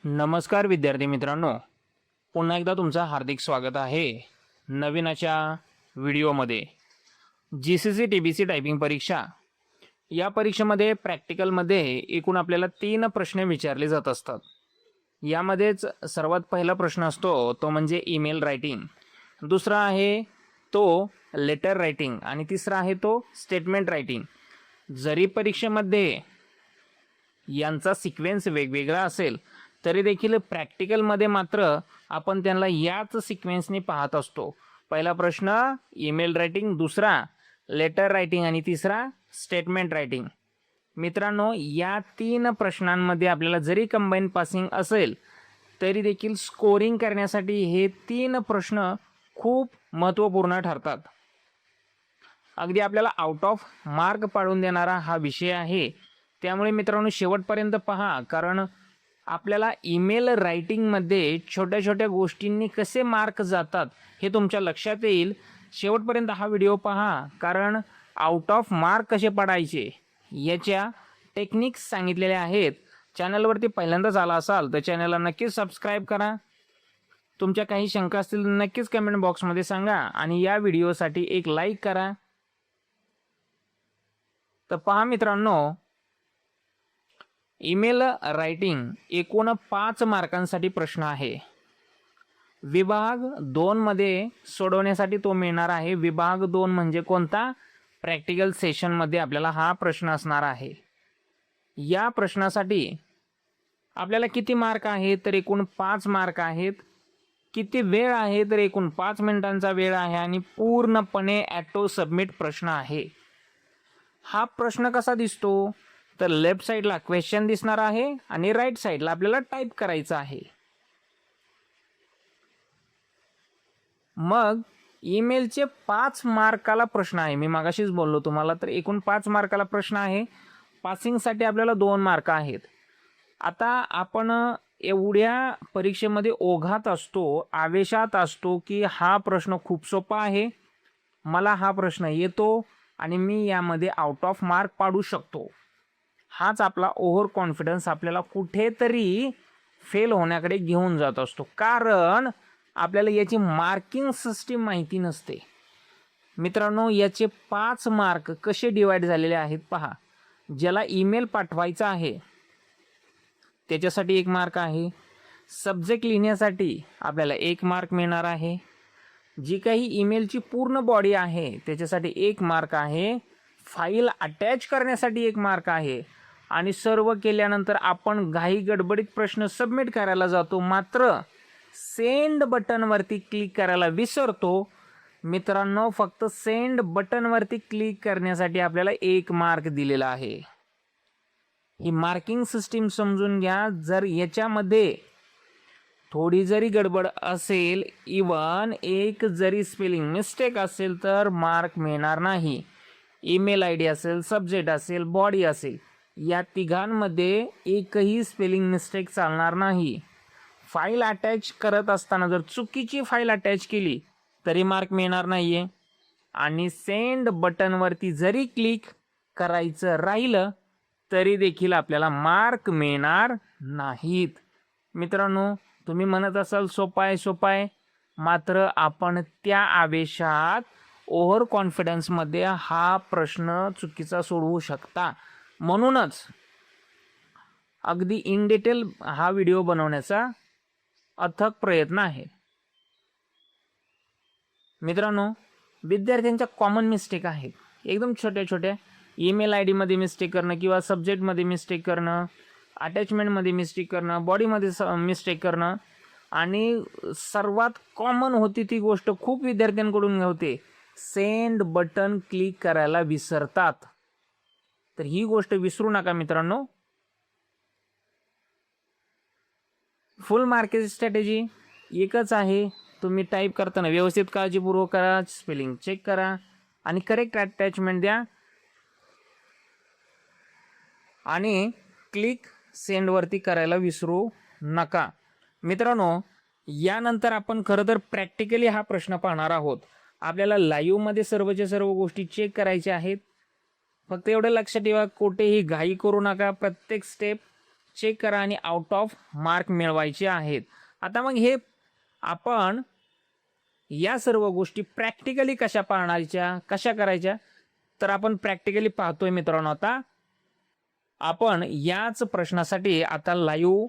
नमस्कार विद्यार्थी मित्रांनो, पुन्हा एकदा तुमचं हार्दिक स्वागत आहे नवीनच्या व्हिडिओमध्ये। GCC TBC टायपिंग परीक्षा या परीक्षेमध्ये प्रॅक्टिकलमध्ये एकूण आपल्याला 3 प्रश्न विचारले जात असतात। यामध्येच सर्वात पहिला प्रश्न असतो तो म्हणजे ईमेल रायटिंग, दुसरा आहे तो लेटर रायटिंग आणि तिसरा आहे तो स्टेटमेंट रायटिंग। जरी परीक्षेमध्ये यांचा सिक्वेन्स वेगवेगळा असेल तरी देखील प्रॅक्टिकलमध्ये मात्र आपण त्यांना याच सिक्वेन्सने पाहत असतो। पहिला प्रश्न ईमेल रायटिंग, दुसरा लेटर रायटिंग आणि तिसरा स्टेटमेंट रायटिंग। मित्रांनो, या 3 प्रश्नांमध्ये आपल्याला जरी कंबाईन पासिंग असेल तरी देखील स्कोरिंग करण्यासाठी हे 3 प्रश्न खूप महत्त्वपूर्ण ठरतात। अगदी आपल्याला आउट ऑफ मार्क पाडून देणारा हा विषय आहे, त्यामुळे मित्रांनो शेवटपर्यंत पहा, कारण आपल्याला ईमेल रायटिंगमध्ये छोट्या छोट्या गोष्टींनी कसे मार्क जातात हे तुमच्या लक्षात येईल। शेवटपर्यंत हा व्हिडिओ पहा, कारण आउट ऑफ मार्क कसे पडायचे याच्या टेक्निक्स सांगितलेल्या आहेत। चॅनलवरती पहिल्यांदाच आला असाल तर चॅनलला नक्कीच सबस्क्राईब करा। तुमच्या काही शंका असतील नक्कीच कमेंट बॉक्समध्ये सांगा आणि या व्हिडिओसाठी एक लाईक करा। तर पहा मित्रांनो, ईमेल रायटिंग एकूण 5 मार्कांसाठी प्रश्न आहे। विभाग 2 मध्ये सोडवण्यासाठी तो मिळणार आहे। विभाग 2 म्हणजे कोणता? प्रॅक्टिकल सेशनमध्ये आपल्याला हा प्रश्न असणार आहे। या प्रश्नासाठी आपल्याला किती मार्क आहेत? तर एकूण 5 मार्क आहेत। किती वेळ आहे? तर एकूण 5 मिनिटांचा वेळ आहे आणि पूर्णपणे ऑटो सबमिट प्रश्न आहे। हा प्रश्न कसा दिसतो? तर लेफ्ट साइडला क्वेश्चन दिसणार आहे आणि राईट साइडला आपल्याला टाइप करायचं आहे। मग ईमेलचे 5 मार्काला प्रश्न आहे। मी मागाशीच बोललो तुम्हाला, तर एकूण 5 मार्काला प्रश्न आहे। पासिंगसाठी आपल्याला 2 मार्क आहेत। आता आपण एवढ्या परीक्षेमध्ये ओघात असतो, आवेशात असतो की हा प्रश्न खूप सोपा आहे, मला हा प्रश्न येतो आणि मी यामध्ये आउट ऑफ मार्क पाडू शकतो। हाच आपला ओव्हर कॉन्फिडन्स आपल्याला कुठेतरी फेल होण्याकडे घेऊन जात असतो, कारण आपल्याला याची मार्किंग सिस्टीम माहिती नसते। मित्रांनो, याचे 5 मार्क कसे डिवाइड झालेले आहेत पहा। ज्याला ईमेल पाठवायचा आहे त्याच्यासाठी 1 मार्क आहे। सब्जेक्ट लिहिण्यासाठी आपल्याला 1 मार्क मिळणार आहे। जी काही ईमेलची पूर्ण बॉडी आहे त्याच्यासाठी 1 मार्क आहे। फाईल अटॅच करण्यासाठी 1 मार्क आहे आणि सर्व केल्यानंतर आपण घाई गडबडीत प्रश्न सबमिट करायला जातो, मात्र सेंड बटनवरती क्लिक करायला विसरतो। मित्रांनो, फक्त सेंड बटनवरती क्लिक करण्यासाठी आपल्याला 1 मार्क दिलेला आहे। ही मार्किंग सिस्टीम समजून घ्या। जर याच्यामध्ये थोडी जरी गडबड असेल, इवन एक जरी स्पेलिंग मिस्टेक असेल तर मार्क मिळणार नाही। ईमेल आयडी असेल, सब्जेक्ट असेल, बॉडी असेल, या तिघांमध्ये एकही स्पेलिंग मिस्टेक चालणार नाही। फाईल अटॅच करत असताना जर चुकीची फाईल अटॅच केली तरी मार्क मिळणार नाहीये आणि सेंड बटनवरती जरी क्लिक करायचं राहिलं तरी देखील आपल्याला मार्क मिळणार नाहीत। मित्रांनो, तुम्ही म्हणत असाल सोपा आहे, मात्र आपण त्या आवेशात ओव्हर कॉन्फिडन्समध्ये हा प्रश्न चुकीचा सोडवू शकता। म्हणूनच अगदी इन डिटेल हा व्हिडिओ बनवण्याचा अथक प्रयत्न आहे। मित्रांनो, विद्यार्थ्यांच्या कॉमन मिस्टेक आहेत, एकदम छोट्या छोट्या। ईमेल आयडी मध्ये मिस्टेक करणं किंवा सब्जेक्ट मध्ये मिस्टेक करणं, अटॅचमेंट मध्ये मिस्टेक करणं, बॉडी मध्ये मिस्टेक करणं, आणि सर्वात कॉमन होती ती गोष्ट खूप विद्यार्थ्यांकडून होते, सेंड बटन क्लिक करायला विसरतात। तर ही गोष्ट विसरू नका मित्रांनो। फुल मार्केट स्ट्रॅटेजी एकच आहे, तुम्ही टाईप करताना व्यवस्थित काळजीपूर्वक करा, स्पेलिंग चेक करा आणि करेक्ट अटॅचमेंट द्या आणि क्लिक सेंडवरती करायला विसरू नका। मित्रांनो, यानंतर आपण खरं तर प्रॅक्टिकली हा प्रश्न पाहणार आहोत। आपल्याला लाईव्हमध्ये सर्वच्या सर्व गोष्टी चेक करायच्या आहेत। फक्त एवढं लक्षात ठेवा, कोठेही घाई करू नका, प्रत्येक स्टेप चेक करा आणि आउट ऑफ मार्क मिळवायचे आहेत. आता मग हे आपण या सर्व गोष्टी प्रॅक्टिकली कशा पाळण्याच्या, कशा करायच्या, तर आपण प्रॅक्टिकली पाहतोय मित्रांनो. आता आपण याच प्रश्नासाठी आता लाईव्ह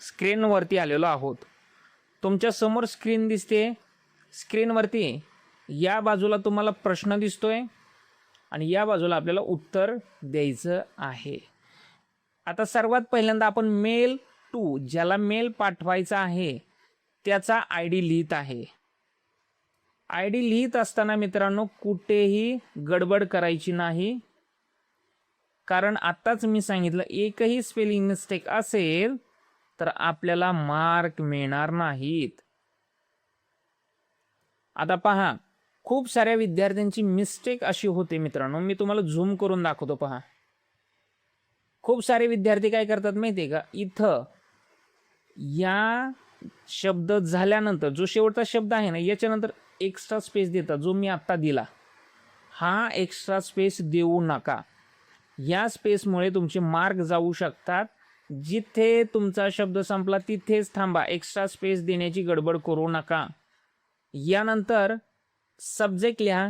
स्क्रीनवरती आलेलो आहोत. तुमच्या समोर स्क्रीन दिसते. स्क्रीनवरती या बाजूला तुम्हाला प्रश्न दिसतोय आणि या बाजूला आपल्याला उत्तर द्यायचं आहे. आता सर्वात पहिल्यांदा आपण मेल टू, ज्याला मेल पाठवायचा आहे त्याचा ID लिहित आहे. ID लिहित असताना मित्रांनो कुठेही गडबड करायची नाही, कारण आत्ताच मी सांगितलं एकही स्पेलिंग मिस्टेक असेल तर आपल्याला मार्क मिळणार नाहीत. आता पहा, खूप साऱ्या विद्यार्थ्यांची मिस्टेक अशी होते मित्रांनो, मी तुम्हाला झूम करून दाखवतो. पहा, खूप सारे विद्यार्थी काय करतात माहिती आहे का, इथं या शब्द झाल्यानंतर जो शेवटचा शब्द आहे ना याच्यानंतर एक्स्ट्रा स्पेस देतात, जो मी आत्ता दिला. हा एक्स्ट्रा स्पेस देऊ नका. या स्पेसमुळे तुमचे मार्क जाऊ शकतात. जिथे तुमचा शब्द संपला तिथेच थांबा, एक्स्ट्रा स्पेस देण्याची गडबड करू नका. यानंतर सब्जेक्ट लिहा.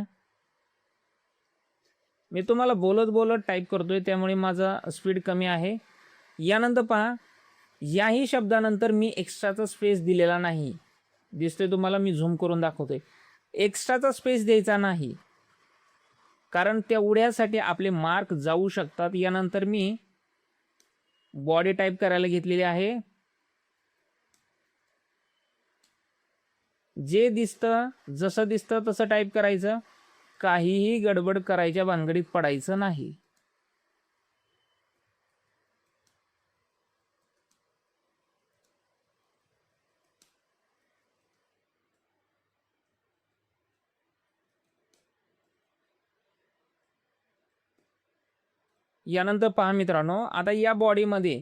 मी तुम्हाला बोलत बोलत टाईप करतोय त्यामुळे माझा स्पीड कमी आहे. यानंतर पहा, याही शब्दानंतर मी एक्स्ट्राचा स्पेस दिलेला नाही. दिसतोय तुम्हाला, मी झूम करून दाखवतोय. एक्स्ट्राचा स्पेस द्यायचा नाही, कारण तेवढ्यासाठी आपले मार्क जाऊ शकतात. यानंतर मी बॉडी टाईप करायला घेतलेली आहे. जे दिसतं, जसं दिसतं तसं टाईप करायचं. काहीही गडबड करायच्या भानगडीत पडायचं नाही. यानंतर पहा मित्रांनो, आता या बॉडीमध्ये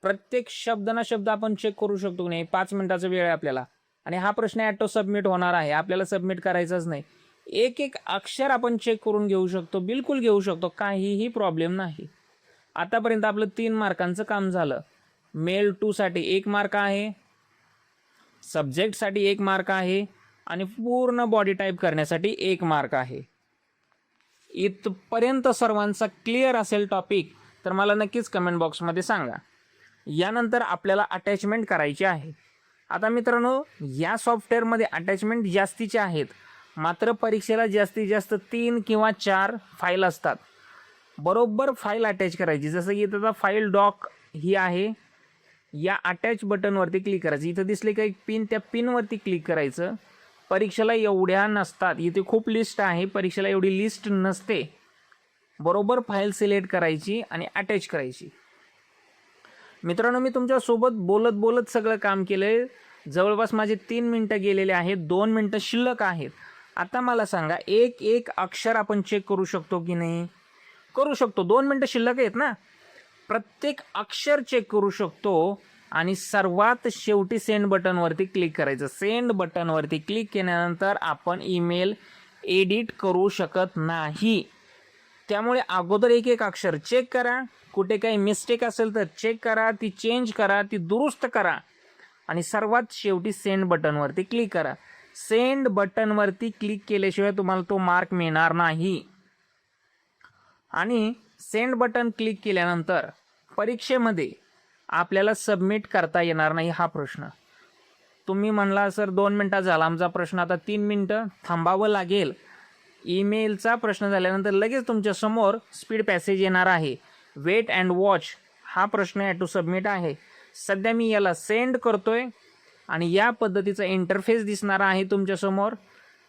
प्रत्येक शब्द ना शब्द आपण चेक करू शकतो नाही. 5 मिनिटाचा वेळ आहे आपल्याला आणि हा प्रश्न ॲटो सबमिट होणार आहे. आपल्याला सबमिट करायचाच नाही. एक एक अक्षर आपण चेक करून घेऊ शकतो, बिलकुल घेऊ शकतो, काहीही प्रॉब्लेम नाही. आतापर्यंत आपलं 3 मार्कांचं काम झालं. मेल टू साठी 1 मार्क आहे, सब्जेक्टसाठी 1 मार्क आहे आणि पूर्ण बॉडी टाईप करण्यासाठी 1 मार्क आहे. इथपर्यंत सर्वांचा क्लिअर असेल टॉपिक तर मला नक्कीच कमेंट बॉक्समध्ये सांगा. यानंतर आपल्याला अटॅचमेंट करायची आहे. आता मित्रांनो, या सॉफ्टवेअरमध्ये अटॅचमेंट जास्तीचे आहेत, मात्र परीक्षेला जास्तीत जास्त 3 किंवा 4 फाईल असतात. बरोबर फाईल अटॅच करायची. जसं की इथं फाईल डॉक ही आहे, या अटॅच बटनवरती क्लिक करायचं. इथं दिसले का एक पिन, त्या पिनवरती क्लिक करायचं. परीक्षेला एवढ्या नसतात, इथे खूप लिस्ट आहे, परीक्षेला एवढी लिस्ट नसते. बरोबर फाईल सिलेक्ट करायची आणि अटॅच करायची. मित्रांनो, मी तुमच्यासोबत बोलत बोलत सगळं काम केलंय. जवळपास माझे 3 मिनटं गेलेले आहेत, 2 मिनटं शिल्लक आहेत. आता मला सांगा, एक एक अक्षर आपण चेक करू शकतो की नाही? करू शकतो. 2 मिनटं शिल्लक आहेत ना, प्रत्येक अक्षर चेक करू शकतो. आणि सर्वात शेवटी सेंड बटनवरती क्लिक करायचं. सेंड बटनवरती क्लिक केल्यानंतर आपण ईमेल एडिट करू शकत नाही. त्यामुळे अगोदर एक एक अक्षर चेक करा. कुठे काही मिस्टेक असेल तर चेक करा, ती चेंज करा, ती दुरुस्त करा आणि सर्वात शेवटी सेंड बटनवरती क्लिक करा. सेंड बटनवरती क्लिक केल्याशिवाय तुम्हाला तो मार्क मिळणार नाही. आणि सेंड बटन क्लिक केल्यानंतर परीक्षेमध्ये आपल्याला सबमिट करता येणार नाही हा प्रश्न. तुम्ही म्हणला सर 2 मिनटात झाला आमचा प्रश्न, आता 3 मिनटं थांबावं लागेल. ईमेलचा प्रश्न झाल्यानंतर लगेच तुमच्या समोर स्पीड पॅसेज येणार आहे. वेट अँड वॉच हा प्रश्न ॲटो सबमिट आहे. सध्या मी याला सेंड करतोय आणि या पद्धतीचा इंटरफेस दिसणार आहे तुमच्यासमोर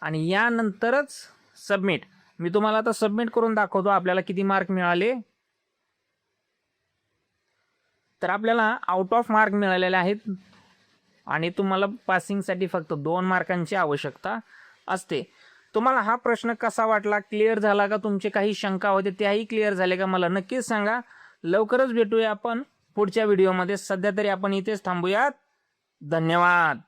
आणि यानंतरच सबमिट. मी तुम्हाला आता सबमिट करून दाखवतो आपल्याला किती मार्क मिळाले. तर आपल्याला आउट ऑफ मार्क मिळालेले आहेत आणि तुम्हाला पासिंगसाठी फक्त 2 मार्कांची आवश्यकता असते. तुम्हाला हा प्रश्न कसा वाटला? क्लिअर झाला का? तुमचे काही शंका होते त्याही क्लिअर झाले का? मला नक्कीच सांगा. लवकरच भेटूया आपण पुढच्या व्हिडिओमध्ये. सध्या तरी आपण इथेच थांबूयात. धन्यवाद.